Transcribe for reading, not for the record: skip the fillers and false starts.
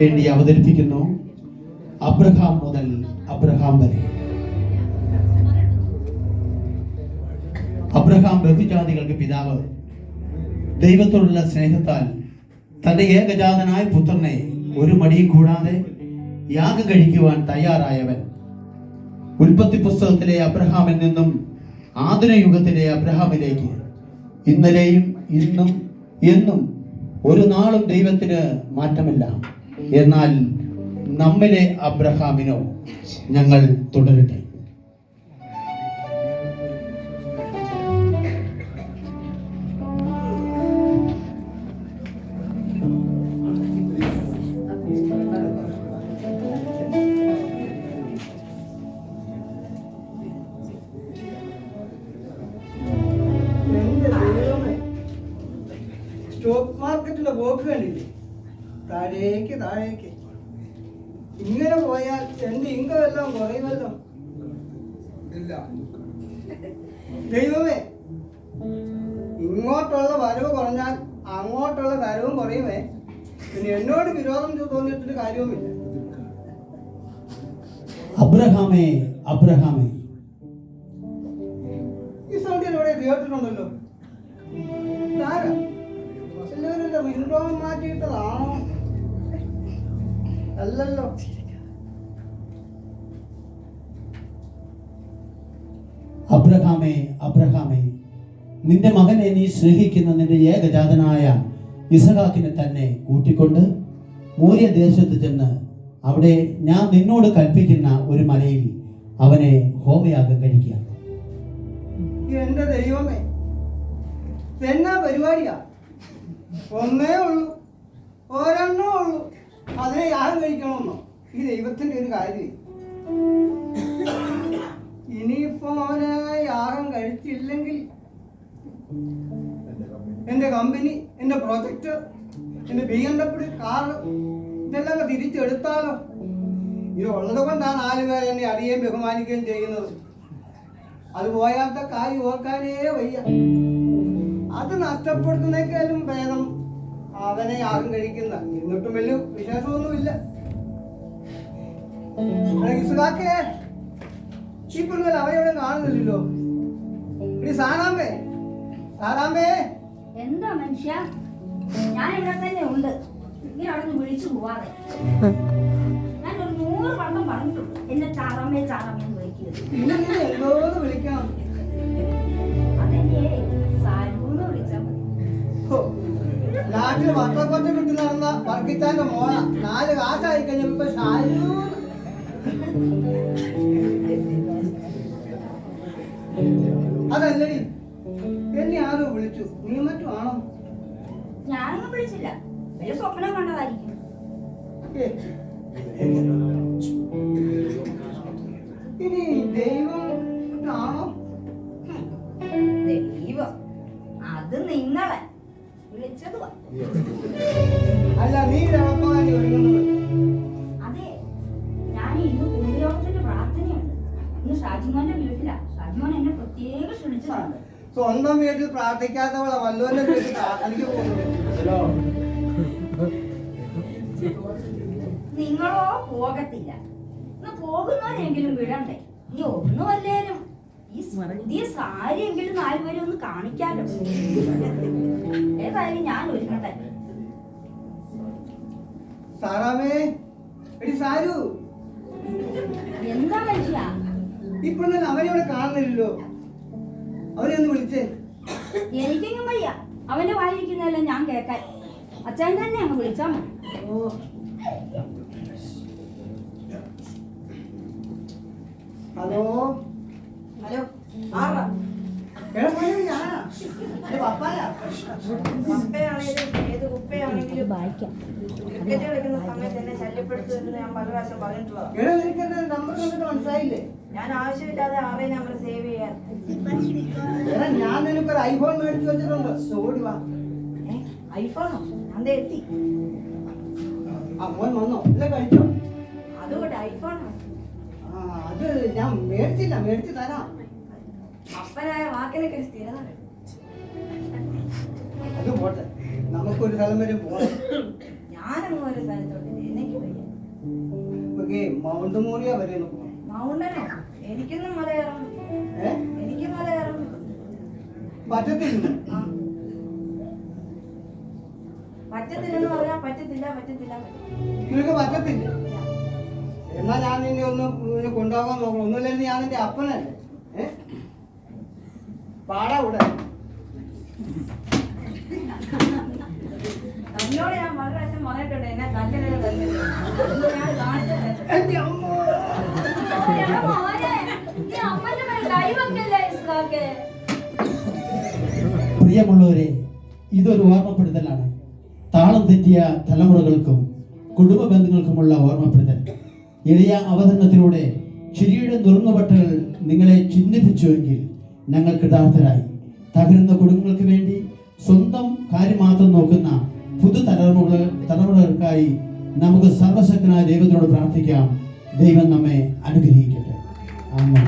വേണ്ടി അവതരിപ്പിക്കുന്നു. അബ്രഹാം മുതൽ അബ്രഹാം വരെ. അബ്രഹാം ബഹുജാതികൾക്ക് പിതാവ്. ദൈവത്തോടുള്ള സ്നേഹത്താൽ തന്റെ ഏകജാതനായ പുത്രനെ ഒരു മടിയും കൂടാതെ യാഗം കഴിക്കുവാൻ തയ്യാറായവൻ. ഉൽപ്പത്തി പുസ്തകത്തിലെ അബ്രഹാമിൽ നിന്നും ആധുനിക യുഗത്തിലെ അബ്രഹാമിലേക്ക് ഇന്നലെയും ഇന്നും എന്നും ഒരു നാളും ദൈവത്തിന് മാറ്റമില്ല. എന്നാൽ നമ്മിലെ അബ്രഹാമിനോ ഞങ്ങൾ തുടരട്ടെ. സ്റ്റോക്ക് മാർക്കറ്റിലെ പോക്ക് കണ്ടില്ലേ? താഴേക്ക് താഴേക്ക്. ഇങ്ങനെ പോയാൽ എന്റെ ഇൻകം എല്ലാം കുറയുമല്ലോ. ഇല്ല ദൈവമേ, ഇങ്ങോട്ടുള്ള വരവ് കുറഞ്ഞാൽ അങ്ങോട്ടുള്ള വരവും കുറയുമേ. പിന്നെ എന്നോട് വിരോധം തോന്നിയിട്ടൊരു കാര്യവുമില്ല. അബ്രഹാമേ അബ്രഹാമേ, ഈ സൗണ്ട് ഇവിടെ കേട്ടിട്ടുണ്ടല്ലോ. ആരാ? എല്ലാവരും വിൻഡോ മാറ്റിയിട്ടതാണോ? അല്ലല്ലോ. അബ്രഹാമേ അബ്രഹാമേ, നിന്റെ മകനെ നീ സ്നേഹിക്കുന്ന നിന്റെ ഏകജാതനായ ഇസഹാക്കിനെ തന്നെ കൂട്ടിക്കൊണ്ട് മോര്യ ദേശത്ത് ചെന്ന് അവിടെ ഞാൻ നിന്നോട് കൽപ്പിക്കുന്ന ഒരു മലയിൽ അവനെ ഹോമയാഗം കഴിക്കുക. എന്റെ ദൈവമേ, എന്നാ പരിപാടിയാ? ഒന്നേ ഉള്ളൂ, ഒരെണ്ണേ ഉള്ളൂ. അതിനെ യാഗം കഴിക്കണമെന്നോ? ഈ ദൈവത്തിന്റെ ഒരു കാര്യം. ഇനിയിപ്പോ അവനെ യാഗം കഴിച്ചില്ലെങ്കിൽ എന്റെ കമ്പനി, എന്റെ പ്രോജക്റ്റ്, എന്റെ BMW കാറ് ഇതെല്ലാം തിരിച്ചെടുത്താലോ? ഇതുള്ളത് കൊണ്ടാണ് 4 പേർ എന്നെ അറിയുകയും ബഹുമാനിക്കുകയും ചെയ്യുന്നത്. അത് പോയാത്ത കായ് ഓർക്കാനേ വയ്യ. അത് നഷ്ടപ്പെടുത്തുന്നേക്കാളും ഭേദം അവനെ യാഗം കഴിക്കുന്ന. എന്നിട്ടും വലിയ വിശേഷമൊന്നുമില്ല. ഇസ്ഹാക്കേ, ഈ പെണ്ണുകൾ അവരെവിടെ കാണുന്നില്ലല്ലോ. ഇനി സാറാമ്മേ, സാറാമ്മേ. എന്താ മനുഷ്യ, ഞാൻ ഇവിടെ തന്നെ ഉണ്ട്. ഇങ്ങനെ അവിടെ നിന്ന് വിളിച്ചു പോവാതെ. ഞാൻ ഒരു 100 വട്ടം പറഞ്ഞിട്ടുണ്ട് എന്നെ ചാറാമ്മേ ചാറാമ്മേ എന്ന് വിളിക്കരുത്. പിന്നെ എന്തോന്ന് വിളിക്കണം? അതെന്നെ സാരൂന്ന് വിളിച്ചാൽ മതി. നാട്ടിൽ വട്ടക്കൊറ്റ കിട്ടി നടന്ന വർക്കിച്ചാന്റെ മോള 4 കാശായി കഴിഞ്ഞപ്പോ ഷാരൂ. അതല്ലേ എന്നെ ആരോ വിളിച്ചു. നീ മറ്റും ആണോ? ഞാനൊന്നും വിളിച്ചില്ല. വലിയ സ്വപ്നം കണ്ടതായിരിക്കും. ഇനി ദൈവം ആണോ? ദൈവം അത് നിങ്ങളെ വിളിച്ചത്. അല്ല, നീ രാമകാരി ഒരുങ്ങുന്നത്. അതെ, ഞാൻ ഇന്ന് കുടുംബയോഗത്തിന്റെ പ്രാർത്ഥനയുണ്ട്. ഇന്ന് ഷാജിമോന്റെ വീട്ടിലാ. ഷാജിമോൻ എന്നെ പ്രത്യേകം ക്ഷണിച്ചതാണ്. സ്വന്തം വീട്ടിൽ പ്രാർത്ഥിക്കാത്തവളെ വല്ലോന്റെ വീട്ടിൽ എനിക്ക് പോകുന്നു. നിങ്ങളോ പോകത്തില്ല. ഇന്ന് പോകുന്നവരെങ്കിലും വിടണ്ടേ? നീ ഒന്നുമല്ലേലും ഈ പുതിയ സാരി എങ്കിലും 4 പേരെ ഒന്ന് കാണിക്കാലോ. ഏതായാലും ഞാൻ ഒരുങ്ങട്ടെ. സാറാമേ, എടി സാരു. എന്താ മനുഷ്യ? ഇപ്പോഴെല്ലാം അവനെ കാണുന്നില്ലല്ലോ. അവനെ ഒന്ന് വിളിച്ചേ. എനിക്കെങ്കിലും വയ്യ അവന്റെ വായിരിക്കുന്നതെല്ലാം ഞാൻ കേൾക്കാൻ. അച്ഛൻ തന്നെ അങ്ങ് വിളിച്ചാ മതി. ഹലോ ഹലോ, ആരാ? ഞാനാ. പപ്പായാ. പപ്പയാണേലും ഏത് കുപ്പയാണെങ്കിലും ക്രിക്കറ്റ് കളിക്കുന്ന സമയത്ത് എന്നെ ശല്യപ്പെടുത്തുമെന്ന് ഞാൻ പല പ്രാവശ്യം പറഞ്ഞിട്ടുള്ളതാണ്. നമ്പർ കണ്ടിട്ട് മനസ്സിലായില്ലേ? ഞാൻ ആവശ്യമില്ലാതെ ആരെയും നമ്പർ സേവ് ചെയ്യാൻ. ഞാൻ നിനക്കൊരു ഐഫോൺ മേടിച്ചു വെച്ചിട്ടുണ്ട്. ഓടി വാ. ഐഫോണോ? ഞാൻ എത്തി. മോൻ വന്നോ? ഇല്ല, കഴിച്ചോ? അതുകൊണ്ട് ഐഫോണോ? അത് ഞാൻ മേടിച്ചു തരാം. അപ്പനായ വാക്കിനൊക്കെ ഒരു സ്ഥിരത. അത് പോട്ടെ, നമുക്കൊരു സ്ഥലം വരെ പോകാം. ഞാനൊന്നും ഒരു സ്ഥലത്തോട്ട് എനിക്ക് മൗണ്ട് മോറിയ വരെ ഒന്ന് പോകണം. മൗണ്ടനോ? എനിക്കൊന്നും മല കയറാൻ ഏ? എനിക്ക് മല കയറാൻ പറ്റത്തില്ല. പറ്റത്തില്ലെന്ന് പറഞ്ഞാൽ പറ്റത്തില്ല. നിനക്ക് പറ്റത്തില്ല. എന്നാ ഞാൻ നിന്നെ ഒന്ന് കൊണ്ടുപോകാൻ നോക്കണം. ഒന്നുമില്ലെങ്കിൽ ഞാൻ എന്റെ അപ്പനല്ലേ. പാടാ കൂടെ. തന്നോട് ഞാൻ പല പ്രാവശ്യം പറഞ്ഞിട്ടുണ്ട് എന്നെ കല്ലിനെ ഞാൻ കാണിച്ചിട്ടുണ്ട്. എന്റെ അമ്മ. എടാ മോനെ, നീ അമ്മന്റെ മേൽ കൈ വെക്കല്ലേ ഇസ്ഹാഖേ. പ്രിയമുള്ളവരെ, ഇതൊരു ഓർമ്മപ്പെടുത്തലാണ്. താളം തെറ്റിയ തലമുറകൾക്കും കുടുംബ ബന്ധങ്ങൾക്കുമുള്ള ഓർമ്മപ്പെടുത്തൽ. എളിയ അവതരണത്തിലൂടെ ചിരിയുടെ നുറുങ്ങുപട്ടകൾ നിങ്ങളെ ചിഹ്നിപ്പിച്ചുവെങ്കിൽ ഞങ്ങൾ കൃതാർത്ഥരായി. തകരുന്ന കുടുംബങ്ങൾക്ക് വേണ്ടി സ്വന്തം കാര്യം മാത്രം നോക്കുന്ന തലമുറകൾക്കായി നമുക്ക് സർവശക്തനായ ദൈവത്തിനോട് പ്രാർത്ഥിക്കാം. ദൈവം നമ്മെ അനുഗ്രഹിക്കട്ടെ. ആമേൻ.